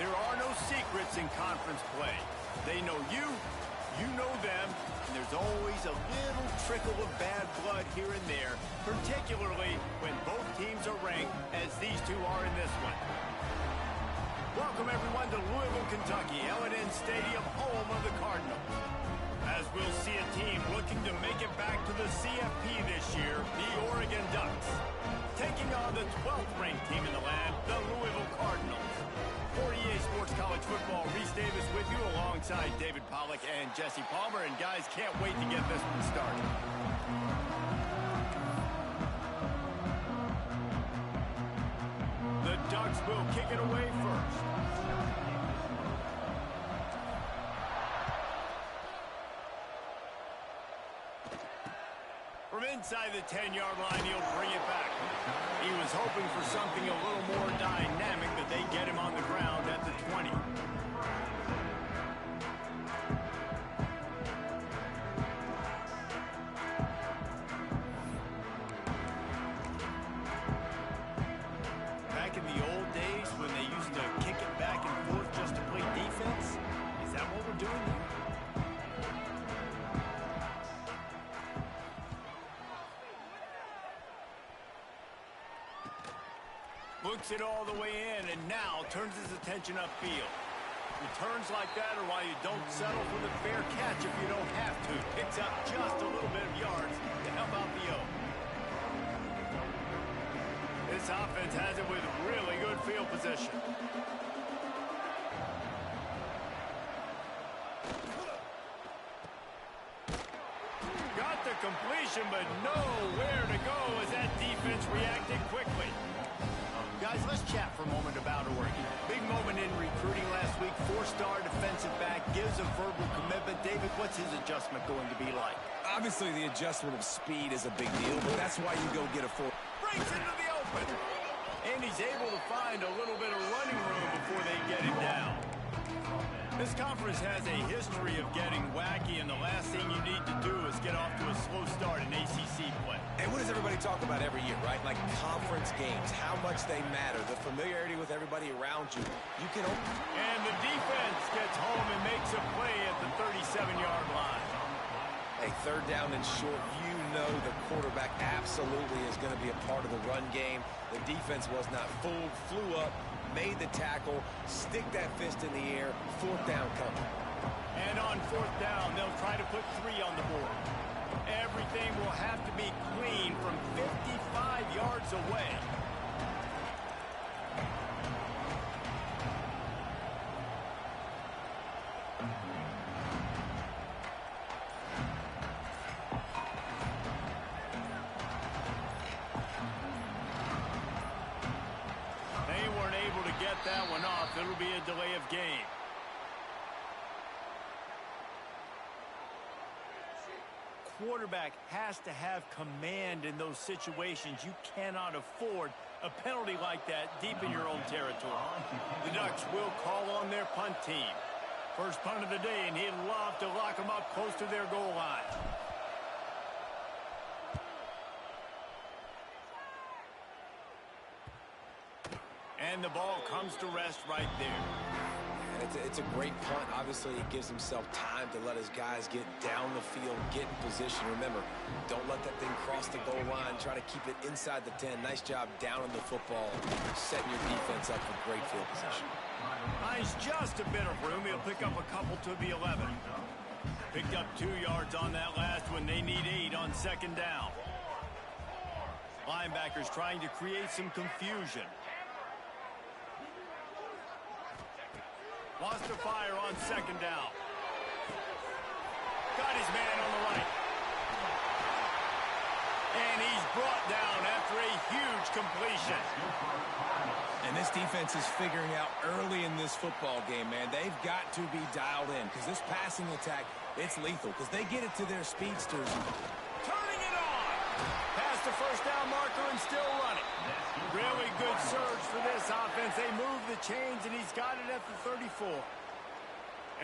There are no secrets in conference play. They know you, you know them, and there's always a little trickle of bad blood here and there, particularly when both teams are ranked, as these two are in this one. Welcome, everyone, to Louisville, Kentucky, L&N Stadium, home of the Cardinals. As we'll see a team looking to make it back to the CFP this year, the Oregon Ducks, taking on the 12th ranked team in the land, the Louisville Cardinals. 48 Sports College Football, Reese Davis with you alongside David Pollack and Jesse Palmer. And guys, can't wait to get this one started. The Ducks will kick it away first. From inside the 10-yard line, he'll bring it back. He was hoping for something a little more dynamic, but they get him on the ground at the 20. Back in the old days when they used to kick it back and forth just to play defense, is that what we're doing here? Looks it all the way in, and now turns his attention upfield. Returns like that are why you don't settle for the fair catch if you don't have to. Picks up just a little bit of yards to help out the O. This offense has it with really good field position. Got the completion, but nowhere to go as that defense reacted quickly. Guys, let's chat for a moment about Oregon. Big moment in recruiting last week. 4-star defensive back, gives a verbal commitment. David, what's his adjustment going to be like? Obviously, the adjustment of speed is a big deal, but that's why you go get a 4. Breaks into the open. And he's able to find a little bit of running room before they get him down. This conference has a history of getting wacky, and the last thing you need to do is get off to a slow start in ACC play. And what does everybody talk about every year, right? Like conference games, how much they matter, the familiarity with everybody around you. You can open. And the defense gets home and makes a play at the 37-yard line. Hey, third down and short, you know the quarterback absolutely is going to be a part of the run game. The defense was not fooled, flew up, made the tackle, stick that fist in the air, fourth down coming. And on fourth down, they'll try to put 3 on the board. Everything will have to be clean from 55 yards away. They weren't able to get that one off. It'll be a delay of game. Quarterback has to have command in those situations. You cannot afford a penalty like that deep in your own territory. The Ducks will call on their punt team. First punt of the day, and he'd love to lock them up close to their goal line. And the ball comes to rest right there. It's a great punt. Obviously, it gives himself time to let his guys get down the field, get in position. Remember, don't let that thing cross the goal line. Try to keep it inside the 10. Nice job down in the football, setting your defense up for great field position. Finds just a bit of room. He'll pick up a couple to the 11. Picked up 2 yards on that last one. They need 8 on second down. Linebackers trying to create some confusion. Lost the fire on second down. Got his man on the right. And he's brought down after a huge completion. And this defense is figuring out early in this football game, man. They've got to be dialed in because this passing attack, it's lethal because they get it to their speedsters. Turning it on. Past the first down marker and still running. Really good surge for this offense. They move the chains, and he's got it at the 34.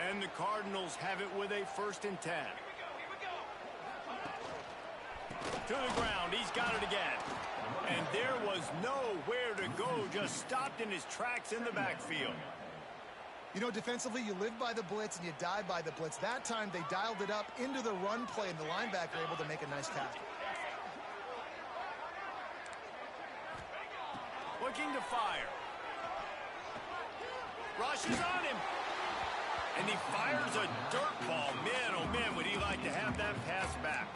And the Cardinals have it with a 1st and 10. To the ground. He's got it again. And there was nowhere to go. Just stopped in his tracks in the backfield. You know, defensively, you live by the blitz and you die by the blitz. That time, they dialed it up into the run play, and the linebacker able to make a nice tackle. Looking to fire. Rushes on him. And he fires a dirt ball. Man, oh man, would he like to have that pass back.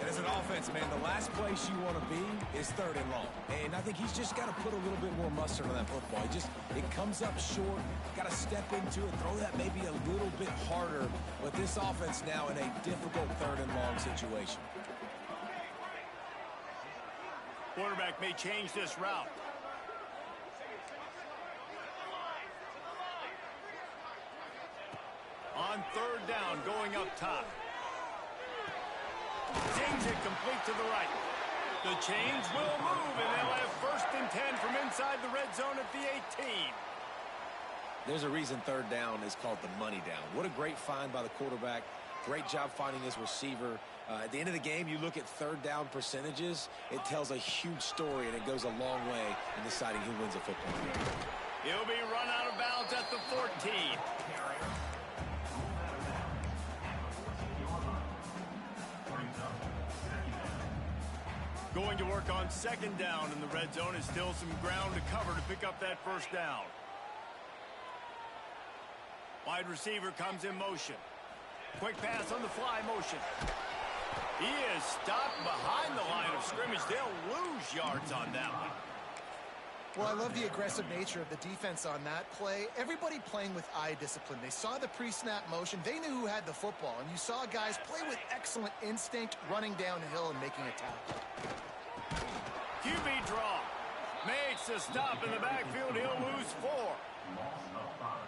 And as an offense, man, the last place you want to be is 3rd and long. And I think he's just got to put a little bit more mustard on that football. It comes up short, got to step into it, throw that maybe a little bit harder. But this offense now in a difficult 3rd and long situation. Quarterback may change this route. On 3rd down, going up top. Zings it complete to the right. The chains will move, and they'll have 1st and 10 from inside the red zone at the 18. There's a reason 3rd down is called the money down. What a great find by the quarterback. Great job finding his receiver. At the end of the game, you look at 3rd down percentages. It tells a huge story, and it goes a long way in deciding who wins a football game. He'll be run out of bounds at the 14. Going to work on 2nd down in the red zone. Is still some ground to cover to pick up that 1st down. Wide receiver comes in motion. Quick pass on the fly motion. He is stopped behind the line of scrimmage. They'll lose yards on that one. Well, I love the aggressive nature of the defense on that play. Everybody playing with eye discipline. They saw the pre-snap motion. They knew who had the football. And you saw guys play with excellent instinct, running downhill and making a tackle. QB draw. Makes a stop in the backfield. He'll lose 4.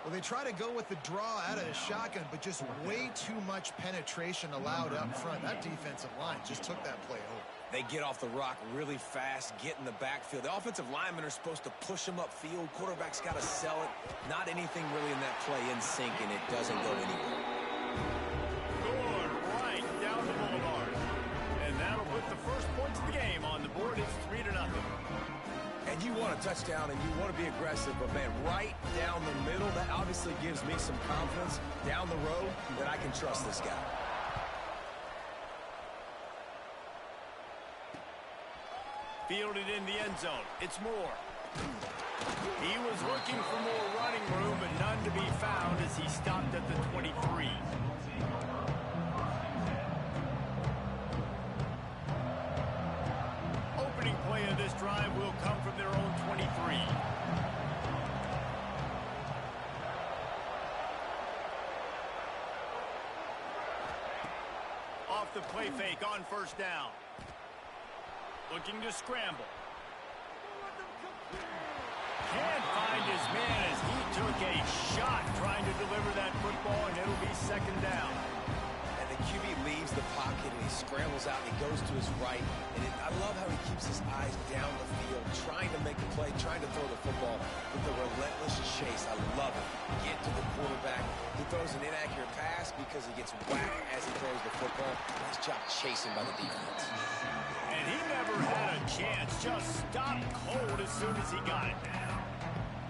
Well, they try to go with the draw out of the shotgun, but just way too much penetration allowed up front. That defensive line just took that play over. They get off the rock really fast, get in the backfield. The offensive linemen are supposed to push them upfield. Quarterback's got to sell it. Not anything really in that play in sync, and it doesn't go anywhere. Going right down the boulevard. And that'll put the first points of the game on the board. It's 3-0. And you want a touchdown, and you want to be aggressive, but, man, right down the middle, that obviously gives me some confidence down the road that I can trust this guy. Fielded in the end zone. It's Moore. He was looking for more running room, but none to be found as he stopped at the 23. Opening play of this drive will come from their own 23. Off the play fake on 1st down. Looking to scramble. Can't find his man as he took a shot trying to deliver that football, and it'll be 2nd down. And the QB leaves the pocket, and he scrambles out, and he goes to his right. And I love how he keeps his eyes down the field, trying to make a play, trying to throw the football with the relentless chase. I love it. Get to the quarterback. He throws an inaccurate pass because he gets whacked as he throws the football. Nice job chasing by the defense. And he never had a chance. Just stopped cold as soon as he got it.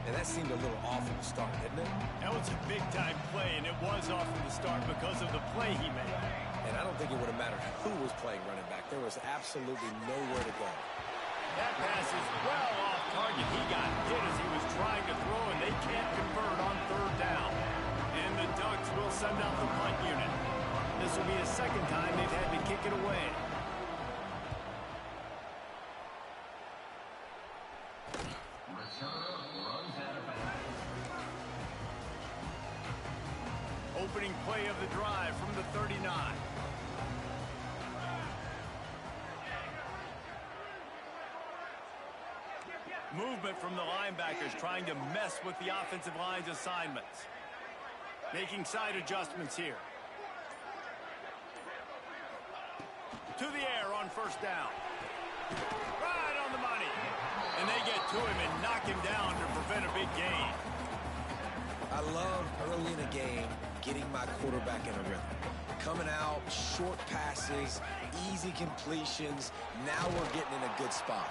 And that seemed a little off from the start, didn't it? That was a big-time play, and it was off from the start because of the play he made. And I don't think it would have mattered who was playing running back. There was absolutely nowhere to go. That pass is well off target. He got hit as he was trying to throw, and they can't convert on 3rd down. And the Ducks will send out the punt unit. This will be the 2nd time they've had to kick it away. Opening play of the drive from the 39. Movement from the linebackers trying to mess with the offensive line's assignments. Making side adjustments here. To the air on 1st down. Right on the money. And they get to him and knock him down to prevent a big gain. I love early in a game getting my quarterback in a rhythm. Coming out, short passes, easy completions. Now we're getting in a good spot.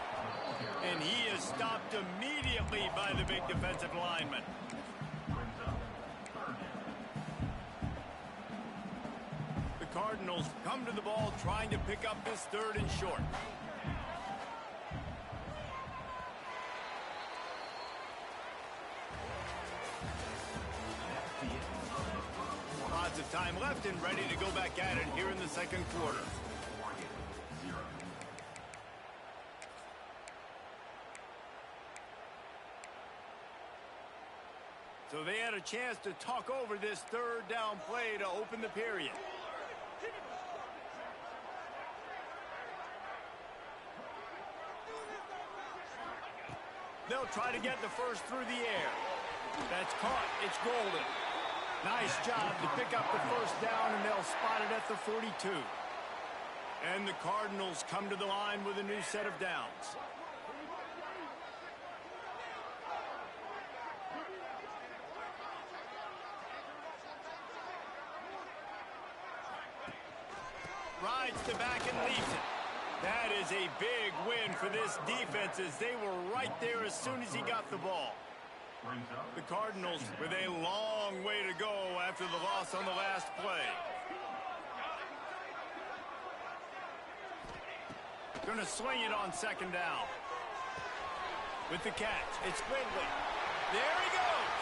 And he is stopped immediately by the big defensive lineman. Cardinals come to the ball trying to pick up this 3rd and short. Lots of time left and ready to go back at it here in the 2nd quarter. So they had a chance to talk over this 3rd down play to open the period. They'll try to get the first through the air. That's caught. It's golden. Nice job to pick up the first down, and they'll spot it at the 42. And the Cardinals come to the line with a new set of downs. Rides the back and leaves it. That is a big win for this defense, as they were right there as soon as he got the ball. The Cardinals with a long way to go after the loss on the last play. Gonna sling it on 2nd down. With the catch, it's Ridley. There he goes.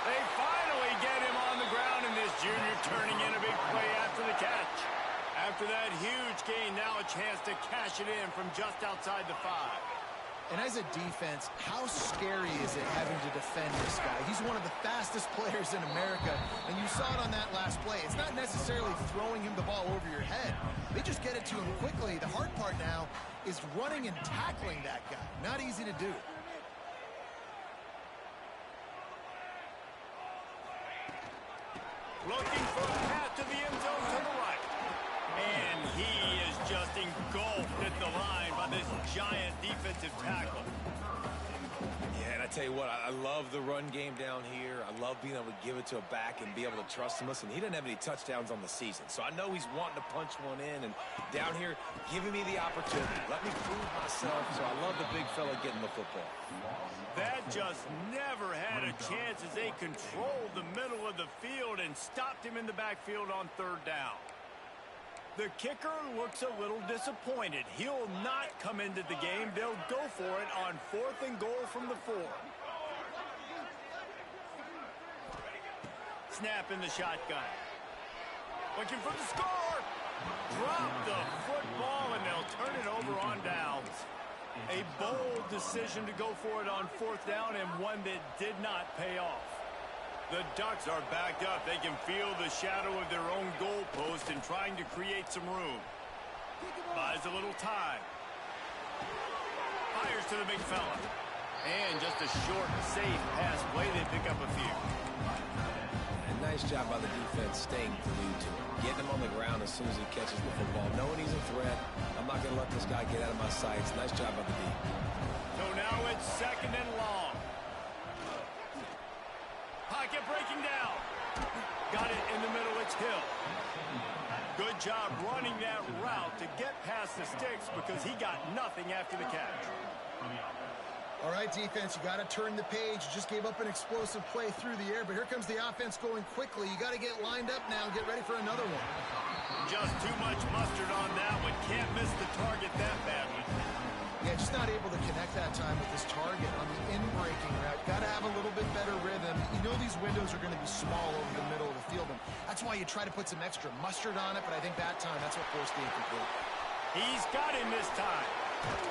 They finally get him on the ground, and this junior turning in a big play after the catch. After that huge gain, now a chance to cash it in from just outside the 5. And as a defense, how scary is it having to defend this guy? He's one of the fastest players in America, and you saw it on that last play. It's not necessarily throwing him the ball over your head. They just get it to him quickly. The hard part now is running and tackling that guy. Not easy to do. Looking for a path to the end zone to the right. And he is just engulfed at the line by this giant defensive tackle. Yeah, and I tell you what, I love the run game down here. I love being able to give it to a back and be able to trust him. Listen, he doesn't have any touchdowns on the season, so I know he's wanting to punch one in. And down here, giving me the opportunity. Let me prove myself, so I love the big fella getting the football. That just never had a chance as they controlled the middle of the field and stopped him in the backfield on 3rd down. The kicker looks a little disappointed. He'll not come into the game. They'll go for it on 4th and goal from the 4. Snap in the shotgun. Looking for the score. Drop the football, and they'll turn it over on downs. A bold decision to go for it on 4th down, and one that did not pay off. The Ducks are backed up. They can feel the shadow of their own goalpost and trying to create some room. Buys a little time. Fires to the big fella. And just a short, safe pass play. They pick up a few. And nice job by the defense staying glued to him. Getting him on the ground as soon as he catches the football. Knowing he's a threat. I'm not going to let this guy get out of my sights. Nice job by the D. So now it's 2nd and long. Pocket breaking down. Got it in the middle. It's Hill. Good job running that route to get past the sticks because he got nothing after the catch. All right, defense, you got to turn the page. You just gave up an explosive play through the air, but here comes the offense going quickly. You got to get lined up now and get ready for another one. Just too much mustard on that one. Can't miss the target that badly. Yeah, just not able to connect that time with his target on the in-breaking route. Got to have a little bit better rhythm. You know these windows are going to be small over the middle of the field, and that's why you try to put some extra mustard on it, but I think that time that's what forced the incomplete. He's got him this time.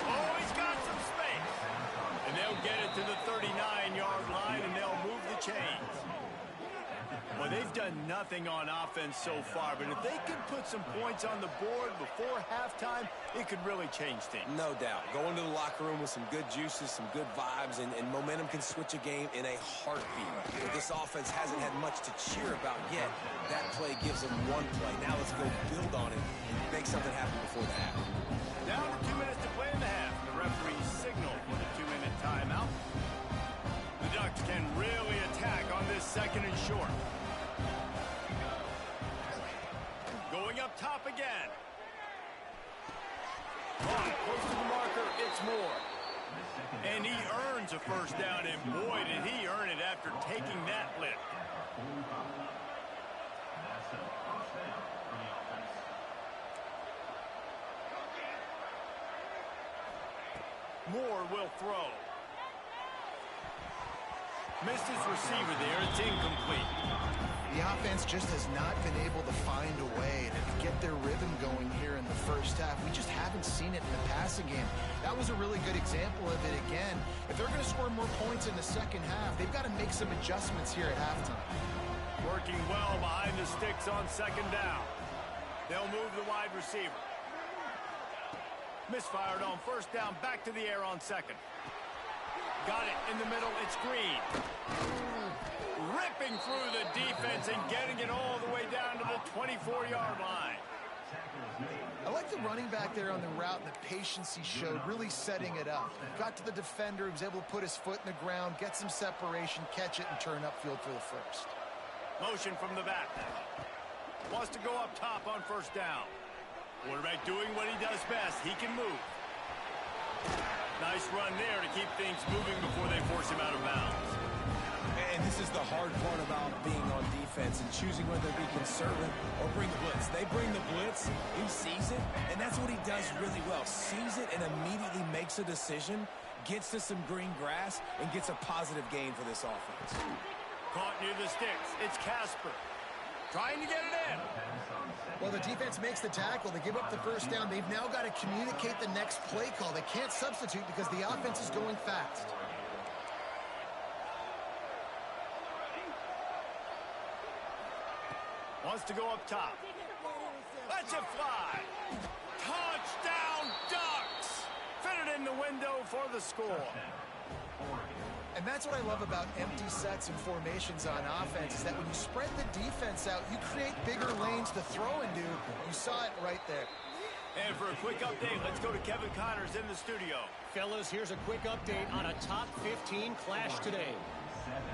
Oh, he's got some space. And they'll get it to the 39-yard line, and they'll move the chains. Well, they've done nothing on offense so far, but if they can put some points on the board before halftime, it could really change things. No doubt. Go into the locker room with some good juices, some good vibes, and momentum can switch a game in a heartbeat. This offense hasn't had much to cheer about yet. That play gives them one play. Now let's go build on it and make something happen before the half. Down to 2 minutes to play in the half. The referee signaled for the 2-minute timeout. The Ducks can really attack on this 2nd and short. Going up top again. Close to the marker, it's Moore. And he earns a first down, and boy, did he earn it after taking that lift. Moore will throw. Missed his receiver there. It's incomplete. The offense just has not been able to find a way to get their rhythm going here in the first half. We just haven't seen it in the passing game. That was a really good example of it again. If they're going to score more points in the second half, they've got to make some adjustments here at halftime. Working well behind the sticks on second down. They'll move the wide receiver. Misfired on first down, back to the air on second. Got it in the middle, it's Green. Ripping through the defense and getting it all the way down to the 24-yard line. I like the running back there on the route and the patience he showed, really setting it up. Got to the defender, he was able to put his foot in the ground, get some separation, catch it, and turn upfield for the first. Motion from the back. Wants to go up top on first down. Quarterback doing what he does best. He can move. Nice run there to keep things moving before they force him out of bounds. And this is the hard part about being on defense and choosing whether to be conservative or bring the blitz. They bring the blitz, he sees it, and that's what he does really well. Sees it and immediately makes a decision, gets to some green grass, and gets a positive gain for this offense. Caught near the sticks. It's Casper. Trying to get it in. Well, the defense makes the tackle. They give up the first down. They've now got to communicate the next play call. They can't substitute because the offense is going fast. Wants to go up top. Let's it fly. Touchdown Ducks. Fitted in the window for the score. And that's what I love about empty sets and formations on offense, is that when you spread the defense out, you create bigger lanes to throw into. You saw it right there. And for a quick update, let's go to Kevin Connors in the studio. Fellas, here's a quick update on a top 15 clash today.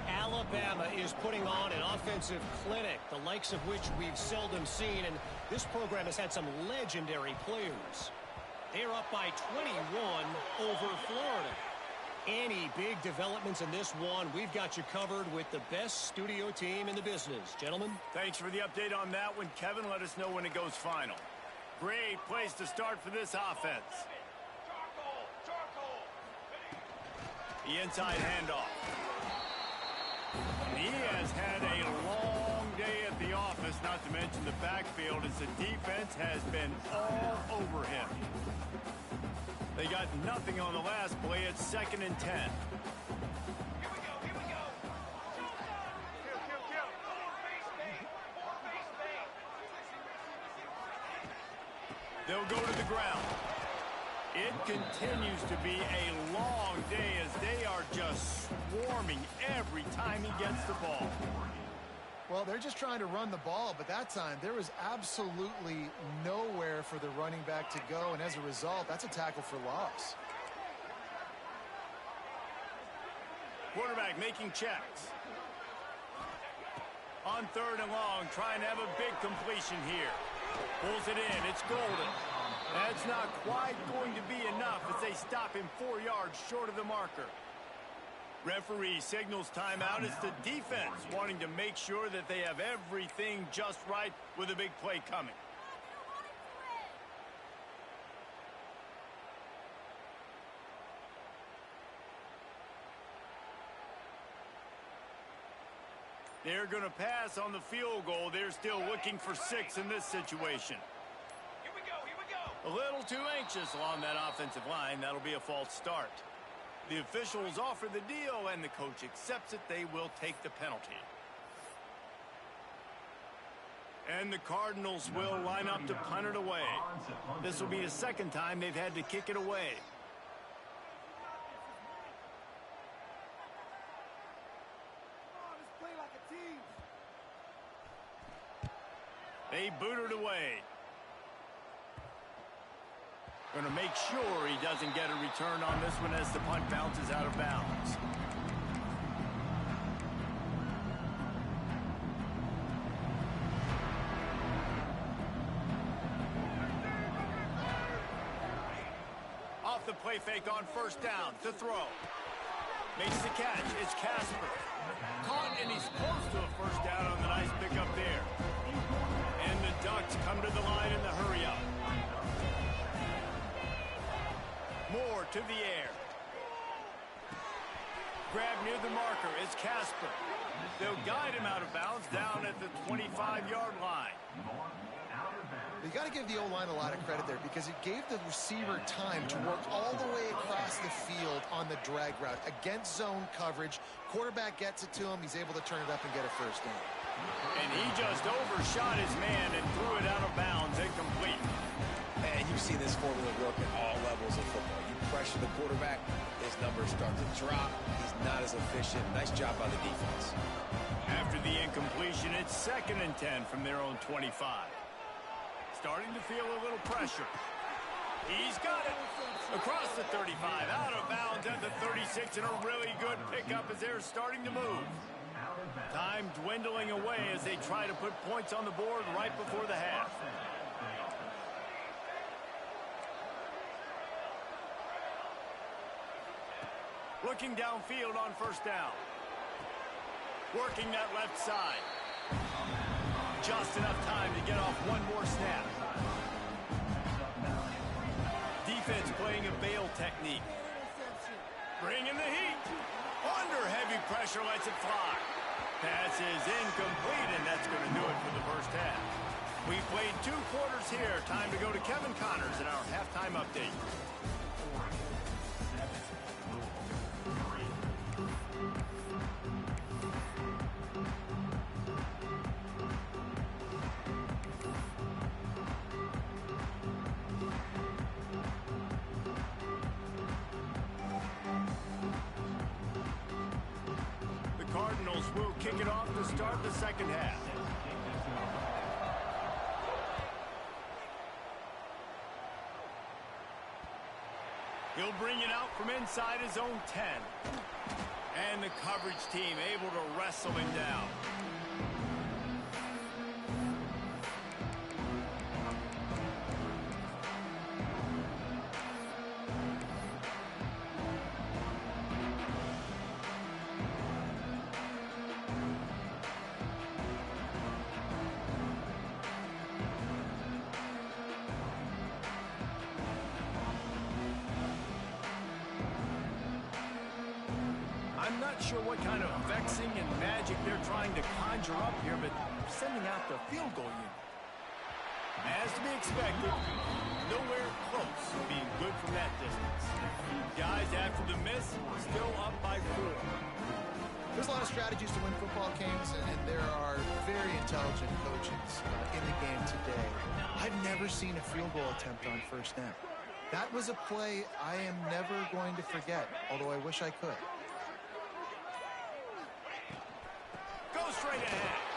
Alabama is putting on an offensive clinic, the likes of which we've seldom seen, and this program has had some legendary players. They're up by 21 over Florida. Any big developments in this one, we've got you covered with the best studio team in the business. Gentlemen? Thanks for the update on that one, Kevin. Let us know when it goes final. Great place to start for this offense. The inside handoff. He has had a long day at the office, not to mention the backfield, as the defense has been all over him. They got nothing on the last play. It's 2nd and 10. Here we go. They'll go to the ground. It continues to be a long day as they are just swarming every time he gets the ball. Well, they're just trying to run the ball, but that time there was absolutely nowhere for the running back to go, and as a result, that's a tackle for loss. Quarterback making checks. On 3rd and long, trying to have a big completion here. Pulls it in. It's Golden. That's not quite going to be enough as they stop him 4 yards short of the marker. Referee signals timeout. It's the defense wanting to make sure that they have everything just right with a big play coming. They're going to pass on the field goal. They're still looking for 6 in this situation. Here we go. A little too anxious along that offensive line. That'll be a false start. The officials offer the deal, and the coach accepts it. They will take the penalty. And the Cardinals will line up to punt it away. This will be the 2nd time they've had to kick it away. They boot it away. Going to make sure he doesn't get a return on this one as the punt bounces out of bounds. Off the play fake on 1st down to throw. Makes the catch. It's Casper. Caught, and he's close to a 1st down on the nice pickup there. Ducks come to the line in the hurry-up. Moore to the air. Grab near the marker is Casper. They'll guide him out of bounds down at the 25-yard line. You got to give the O-line a lot of credit there because it gave the receiver time to work all the way across the field on the drag route. Against zone coverage, quarterback gets it to him. He's able to turn it up and get a first down. And he just overshot his man and threw it out of bounds incomplete. And you've seen this formula work at all levels of football. You pressure the quarterback, his numbers start to drop. He's not as efficient. Nice job by the defense. After the incompletion, it's 2nd and 10 from their own 25. Starting to feel a little pressure. He's got it. Across the 35, out of bounds at the 36, and a really good pickup as they're starting to move. Time dwindling away as they try to put points on the board right before the half. Looking downfield on first down. Working that left side. Just enough time to get off one more snap. Defense playing a bail technique. Bringing the heat. Under heavy pressure, lets it fly. Pass is incomplete, and that's going to do it for the first half. We played 2 quarters here. Time to go to Kevin Connors in our halftime update. Will kick it off to start the second half. He'll bring it out from inside his own 10. And the coverage team able to wrestle him down. I'm not sure what kind of vexing and magic they're trying to conjure up here, but they're sending out the field goal unit. As to be expected, nowhere close to being good from that distance. Guys, after the miss, still up by 4. There's a lot of strategies to win football games, and there are very intelligent coaches in the game today. I've never seen a field goal attempt on first down. That was a play I am never going to forget, although I wish I could. Go straight ahead.